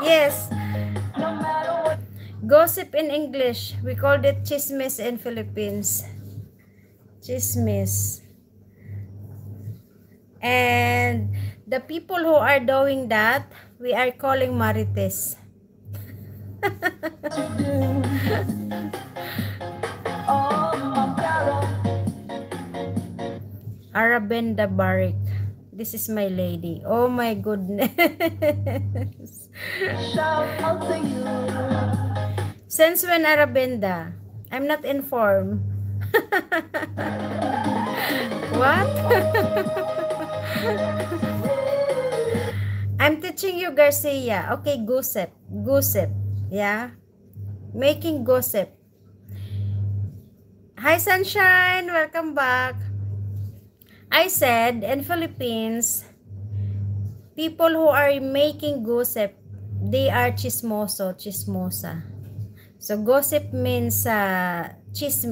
Yes. Gossip in English. We called it chismis in Philippines. Chismis. And the people who are doing that, we are calling marites. Arabenda Barik. This is my lady. Oh my goodness. Since when Arabenda? I'm not informed. What? I'm teaching you Garcia. Okay, gossip. Gossip. Yeah. Making gossip. Hi, Sunshine. Welcome back. I said, in Philippines, people who are making gossip, they are chismoso, chismosa. So, gossip means chismis.